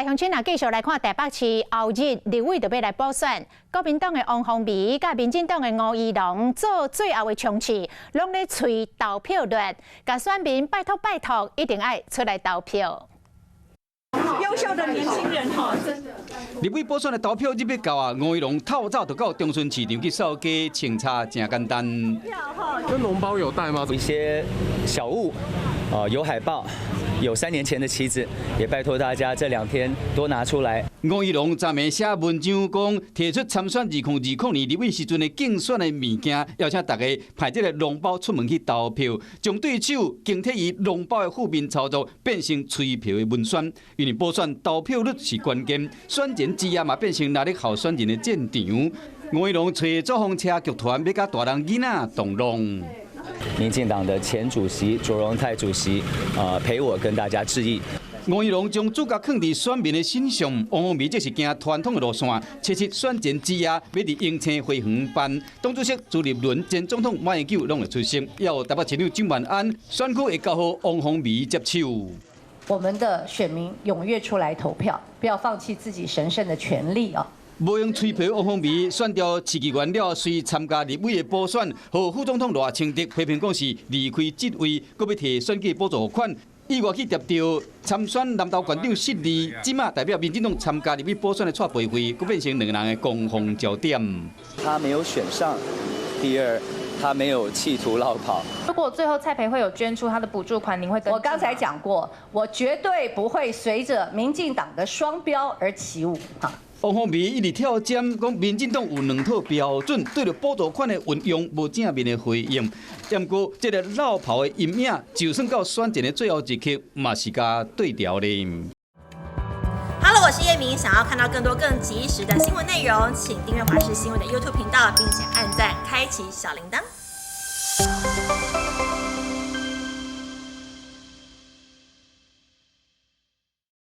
来，乡亲啊，继续来看台北市后日立委就要来补选，国民党的王宏维甲民进党的吴怡农做最后的冲刺，拢咧催投票率，甲选民拜托，一定爱出来投票。优秀的年轻人哈，真的。立委补选的投票日要到啊，吴怡农透早就到中顺市场去扫街清查，真简单。跟脓包有带吗？一些小物，有海报。 有3年前的旗子，也拜托大家这2天多拿出来。吴怡农昨暝写文章讲，提出参选2020年立委时阵的竞选的物件，邀请大家派这个脓包出门去投票，将对手警惕于脓包的负面操作变成催票的文宣。因为补选投票率是关键，选前之夜嘛变成拿力候选人的战场。吴怡农找作风车剧团要甲大人囡仔同乐。 民进党的前主席卓荣泰主席，陪我跟大家致意。吴怡农将主角放伫选民的心上，王宏维则是行传统的路线，切选前之夜要伫永庆花园办。党主席朱立伦、前总统马英九拢会出席，也有台北市长蒋万安，选区会交予王宏维接手。我们的选民踊跃出来投票，不要放弃自己神圣的权利啊！ 无用吹票，王宏维选调市议员了，随参加立委的补选，和副总统赖清德批评讲是离开职位，搁要摕选举补助款，意外去调调参选南投县长失利，即马代表民进党参加立委补选的蔡培慧，搁变成两人的攻防焦点。他没有选上，第二。 他没有企图落跑。如果最后蔡培慧有捐出他的补助款，您会跟？我刚才讲过，我绝对不会随着民进党的双标而起舞。王宏维一直挑战，讲民进党有2套标准，对着补助款的运用无正面的回应。不过，这个落跑的阴影，就算到选前的最后一刻，嘛是甲对调的。Hello， 我是叶明。想要看到更多更及时的新闻内容，请订阅华视新闻的 YouTube 频道，并且按赞、开启小铃铛。